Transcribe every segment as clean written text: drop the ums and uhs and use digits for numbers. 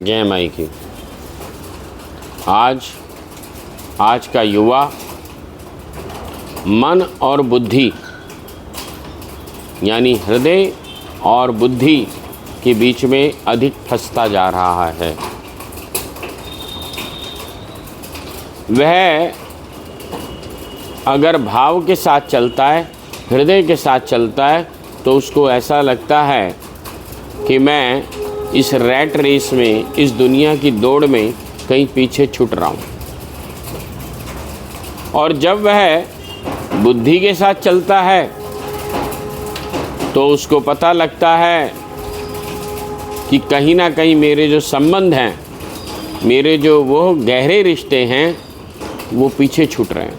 जय माई की। आज का युवा मन और बुद्धि यानी हृदय और बुद्धि के बीच में अधिक फंसता जा रहा है। वह अगर भाव के साथ चलता है, हृदय के साथ चलता है, तो उसको ऐसा लगता है कि मैं इस रैट रेस में, इस दुनिया की दौड़ में कहीं पीछे छूट रहा हूँ। और जब वह बुद्धि के साथ चलता है तो उसको पता लगता है कि कहीं ना कहीं मेरे जो संबंध हैं, मेरे जो वो गहरे रिश्ते हैं, वो पीछे छूट रहे हैं।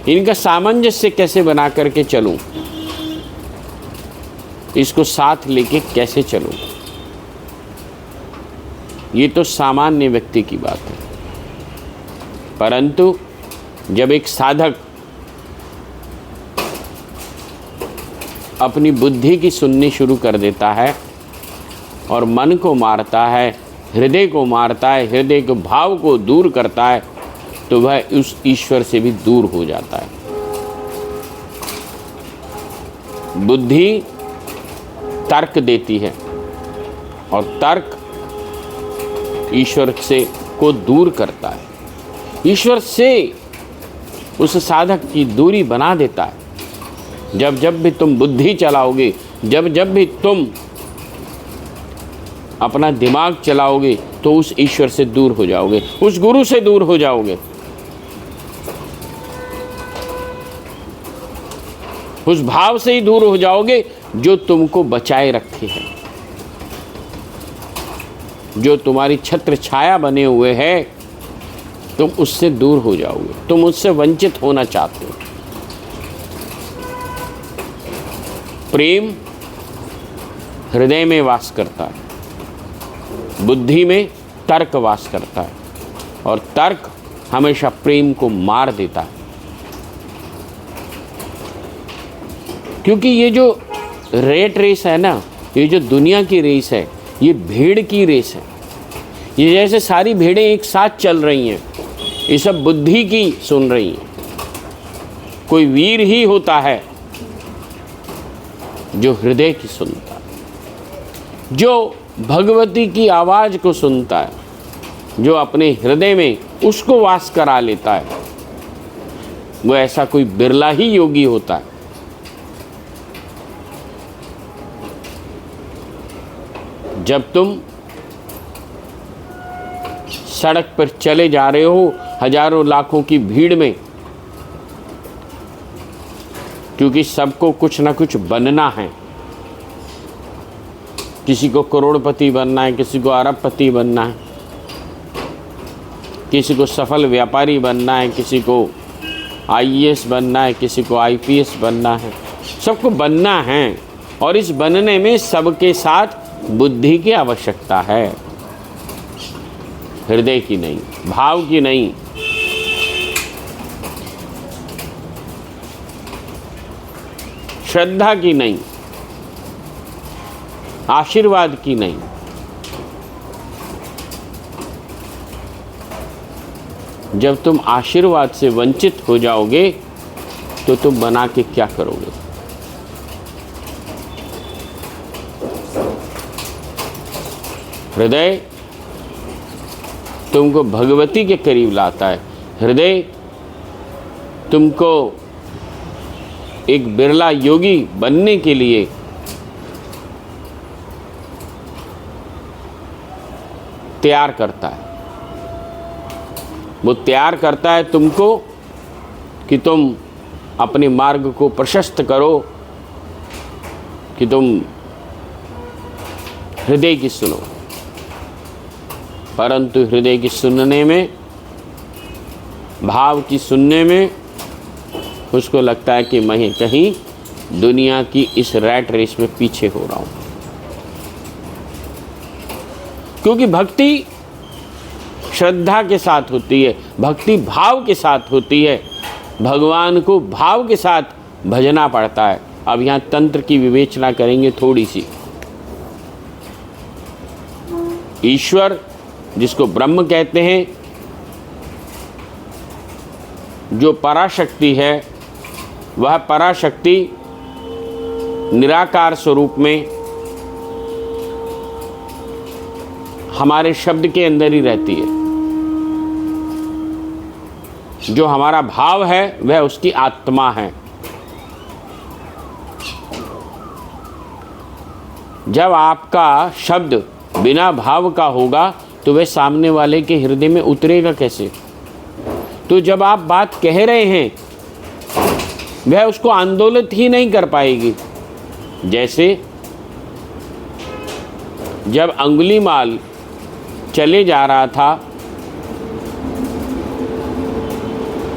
इनका सामंजस्य कैसे बना करके चलूं, इसको साथ लेके कैसे चलूं, ये तो सामान्य व्यक्ति की बात है। परंतु जब एक साधक अपनी बुद्धि की सुननी शुरू कर देता है और मन को मारता है, हृदय को मारता है, हृदय के भाव को दूर करता है, तो वह उस ईश्वर से भी दूर हो जाता है। बुद्धि तर्क देती है और तर्क ईश्वर से को दूर करता है, ईश्वर से उस साधक की दूरी बना देता है। जब भी तुम बुद्धि चलाओगे, जब भी तुम अपना दिमाग चलाओगे, तो उस ईश्वर से दूर हो जाओगे, उस गुरु से दूर हो जाओगे, उस भाव से ही दूर हो जाओगे जो तुमको बचाए रखे हैं, जो तुम्हारी छत्र छाया बने हुए है। तुम उससे दूर हो जाओगे, तुम उससे वंचित होना चाहते हो। प्रेम हृदय में वास करता है, बुद्धि में तर्क वास करता है, और तर्क हमेशा प्रेम को मार देता है। क्योंकि ये जो रेट रेस है ना, ये जो दुनिया की रेस है, ये भेड़ की रेस है। ये जैसे सारी भेड़ें एक साथ चल रही हैं, ये सब बुद्धि की सुन रही हैं। कोई वीर ही होता है जो हृदय की सुनता है, जो भगवती की आवाज़ को सुनता है, जो अपने हृदय में उसको वास करा लेता है। वो ऐसा कोई बिरला ही योगी होता है। जब तुम सड़क पर चले जा रहे हो हजारों लाखों की भीड़ में, क्योंकि सबको कुछ ना कुछ बनना है। किसी को करोड़पति बनना है, किसी को अरबपति बनना है, किसी को सफल व्यापारी बनना है, किसी को आईएएस बनना है, किसी को आईपीएस बनना है। सबको बनना है, और इस बनने में सबके साथ बुद्धि की आवश्यकता है, हृदय की नहीं, भाव की नहीं। श्रद्धा की नहीं, आशीर्वाद की नहीं। जब तुम आशीर्वाद से वंचित हो जाओगे तो तुम बना के क्या करोगे? हृदय तुमको भगवती के करीब लाता है। हृदय तुमको एक बिरला योगी बनने के लिए तैयार करता है। वो तैयार करता है तुमको कि तुम अपने मार्ग को प्रशस्त करो, कि तुम हृदय की सुनो। परंतु हृदय की सुनने में, भाव की सुनने में उसको लगता है कि मैं कहीं दुनिया की इस रैट रेस में पीछे हो रहा हूँ। क्योंकि भक्ति श्रद्धा के साथ होती है, भक्ति भाव के साथ होती है। भगवान को भाव के साथ भजना पड़ता है। अब यहाँ तंत्र की विवेचना करेंगे थोड़ी सी। ईश्वर, जिसको ब्रह्म कहते हैं, जो पराशक्ति है, वह पराशक्ति निराकार स्वरूप में हमारे शब्द के अंदर ही रहती है। जो हमारा भाव है वह उसकी आत्मा है। जब आपका शब्द बिना भाव का होगा तो वह सामने वाले के हृदय में उतरेगा कैसे? तो जब आप बात कह रहे हैं वह उसको आंदोलित ही नहीं कर पाएगी। जैसे जब अंगुलीमाल चले जा रहा था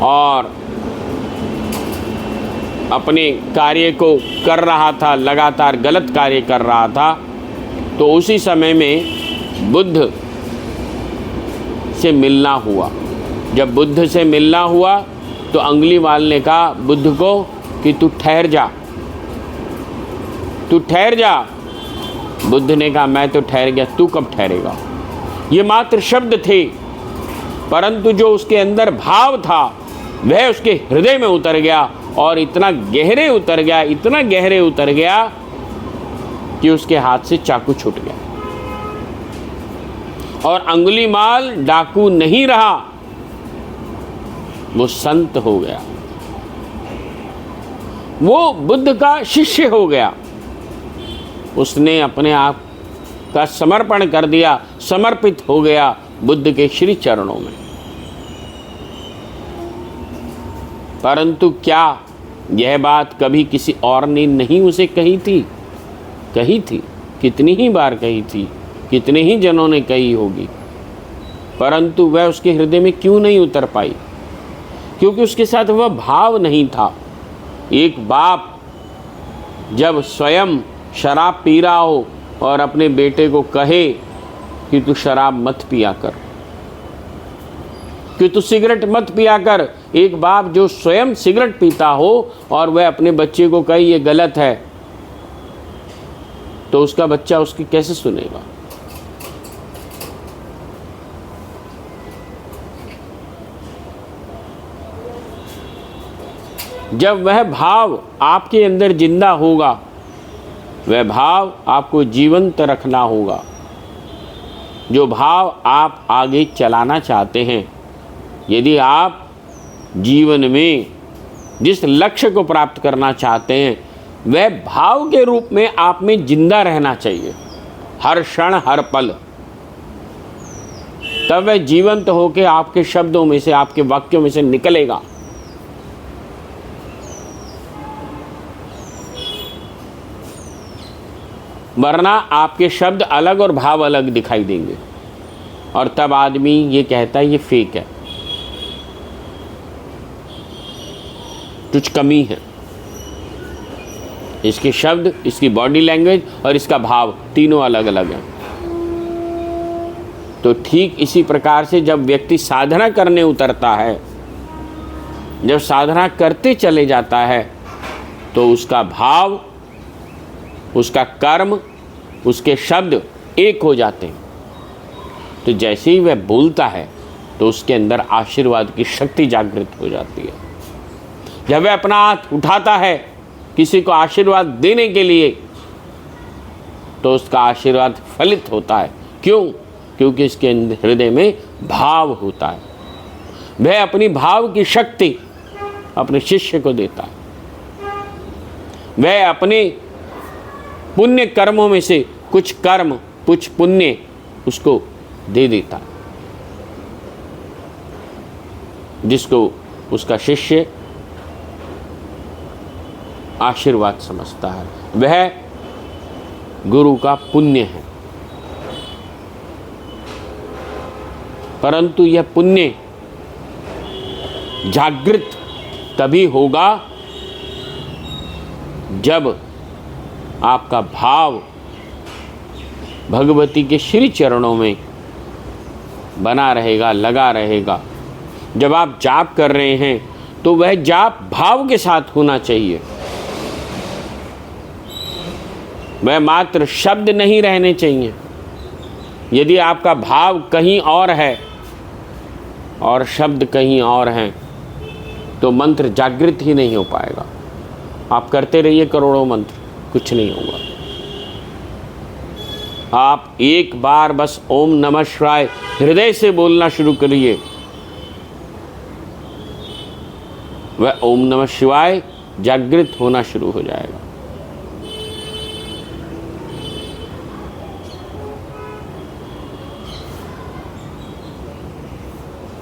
और अपने कार्य को कर रहा था, लगातार गलत कार्य कर रहा था, तो उसी समय में बुद्ध से मिलना हुआ। जब बुद्ध से मिलना हुआ तो अंगुलीमाल ने कहा बुद्ध को कि तू ठहर जा, तू ठहर जा। बुद्ध ने कहा मैं तो ठहर गया, तू कब ठहरेगा? ये मात्र शब्द थे, परंतु जो उसके अंदर भाव था वह उसके हृदय में उतर गया और इतना गहरे उतर गया, इतना गहरे उतर गया कि उसके हाथ से चाकू छूट गया और अंगुलीमाल डाकू नहीं रहा, वो संत हो गया, वो बुद्ध का शिष्य हो गया। उसने अपने आप का समर्पण कर दिया, समर्पित हो गया बुद्ध के श्री चरणों में। परंतु क्या यह बात कभी किसी और ने नहीं उसे कही थी? कही थी, कितनी ही बार कही थी, कितने ही जनों ने कही होगी, परंतु वह उसके हृदय में क्यों नहीं उतर पाई? क्योंकि उसके साथ वह भाव नहीं था। एक बाप जब स्वयं शराब पी रहा हो और अपने बेटे को कहे कि तू शराब मत पिया कर, कि तू सिगरेट मत पिया कर, एक बाप जो स्वयं सिगरेट पीता हो और वह अपने बच्चे को कहे ये गलत है, तो उसका बच्चा उसकी कैसे सुनेगा? जब वह भाव आपके अंदर जिंदा होगा, वह भाव आपको जीवंत रखना होगा। जो भाव आप आगे चलाना चाहते हैं, यदि आप जीवन में जिस लक्ष्य को प्राप्त करना चाहते हैं, वह भाव के रूप में आप में जिंदा रहना चाहिए, हर क्षण हर पल। तब वह जीवंत होकर आपके शब्दों में से, आपके वाक्यों में से निकलेगा। वरना आपके शब्द अलग और भाव अलग दिखाई देंगे और तब आदमी ये कहता है ये फेक है, कुछ कमी है। इसके शब्द, इसकी बॉडी लैंग्वेज और इसका भाव तीनों अलग अलग हैं। तो ठीक इसी प्रकार से जब व्यक्ति साधना करने उतरता है, जब साधना करते चले जाता है, तो उसका भाव, उसका कर्म, उसके शब्द एक हो जाते हैं। तो जैसे ही वह बोलता है तो उसके अंदर आशीर्वाद की शक्ति जागृत हो जाती है। जब वह अपना हाथ उठाता है किसी को आशीर्वाद देने के लिए, तो उसका आशीर्वाद फलित होता है। क्यों? क्योंकि इसके हृदय में भाव होता है। वह अपनी भाव की शक्ति अपने शिष्य को देता है। वह अपने पुण्य कर्मों में से कुछ कर्म, कुछ पुण्य उसको दे देता है, जिसको उसका शिष्य आशीर्वाद समझता है। वह गुरु का पुण्य है। परंतु यह पुण्य जागृत तभी होगा जब आपका भाव भगवती के श्री चरणों में बना रहेगा, लगा रहेगा। जब आप जाप कर रहे हैं तो वह जाप भाव के साथ होना चाहिए। वह मात्र शब्द नहीं रहने चाहिए। यदि आपका भाव कहीं और है और शब्द कहीं और हैं तो मंत्र जागृत ही नहीं हो पाएगा। आप करते रहिए करोड़ों मंत्र, कुछ नहीं होगा। आप एक बार बस ओम नमः शिवाय हृदय से बोलना शुरू करिए, वह ओम नमः शिवाय जागृत होना शुरू हो जाएगा।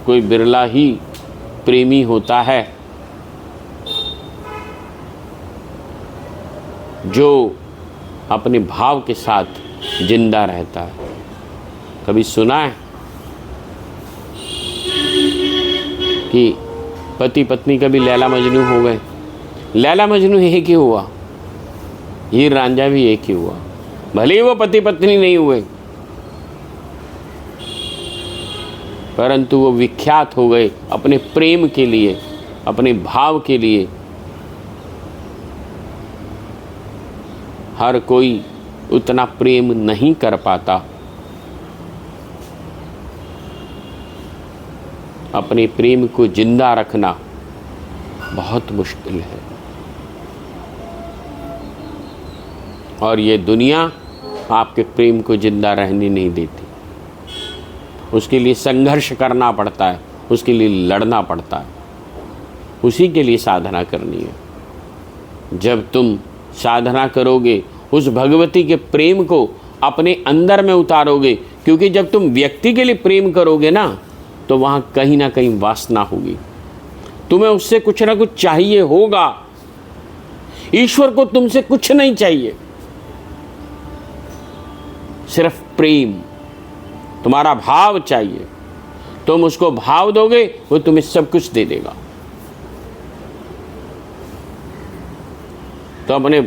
कोई बिरला ही प्रेमी होता है जो अपने भाव के साथ जिंदा रहता है। कभी सुना है कि पति पत्नी कभी लैला मजनू हो गए? लैला मजनू एक ही हुआ, हीर रांझा भी एक ही हुआ, भले ही वो पति पत्नी नहीं हुए, परंतु वो विख्यात हो गए अपने प्रेम के लिए, अपने भाव के लिए। हर कोई उतना प्रेम नहीं कर पाता। अपने प्रेम को जिंदा रखना बहुत मुश्किल है और ये दुनिया आपके प्रेम को जिंदा रहने नहीं देती। उसके लिए संघर्ष करना पड़ता है, उसके लिए लड़ना पड़ता है, उसी के लिए साधना करनी है। जब तुम साधना करोगे, उस भगवती के प्रेम को अपने अंदर में उतारोगे, क्योंकि जब तुम व्यक्ति के लिए प्रेम करोगे ना, तो वहाँ कहीं ना कहीं वासना होगी, तुम्हें उससे कुछ ना कुछ चाहिए होगा। ईश्वर को तुमसे कुछ नहीं चाहिए, सिर्फ प्रेम, तुम्हारा भाव चाहिए। तुम उसको भाव दोगे, वो तुम्हें सब कुछ दे देगा। तो अपने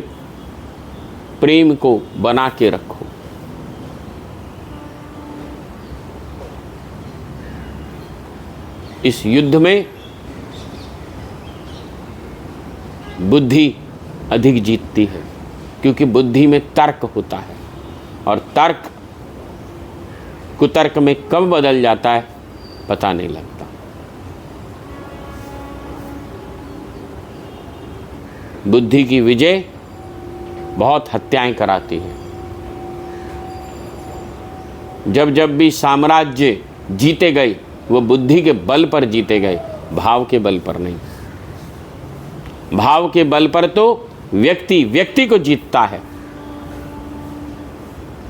प्रेम को बना के रखो। इस युद्ध में बुद्धि अधिक जीतती है, क्योंकि बुद्धि में तर्क होता है और तर्क कुतर्क में कब बदल जाता है पता नहीं लगता। बुद्धि की विजय बहुत हत्याएं कराती है। जब जब भी साम्राज्य जीते गए, वो बुद्धि के बल पर जीते गए, भाव के बल पर नहीं। भाव के बल पर तो व्यक्ति को जीतता है,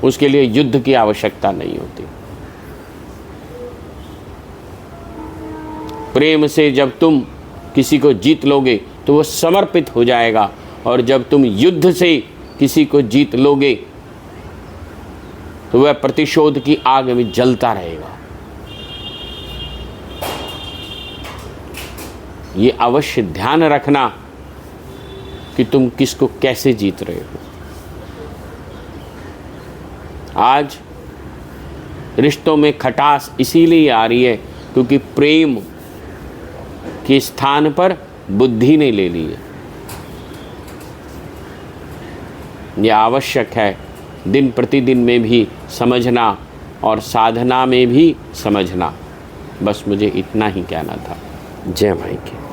उसके लिए युद्ध की आवश्यकता नहीं होती। प्रेम से जब तुम किसी को जीत लोगे तो वो समर्पित हो जाएगा, और जब तुम युद्ध से किसी को जीत लोगे तो वह प्रतिशोध की आग में जलता रहेगा। ये अवश्य ध्यान रखना कि तुम किसको कैसे जीत रहे हो। आज रिश्तों में खटास इसीलिए आ रही है क्योंकि प्रेम के स्थान पर बुद्धि ने ले ली है। यह आवश्यक है दिन प्रतिदिन में भी समझना और साधना में भी समझना। बस मुझे इतना ही कहना था। जय माई की।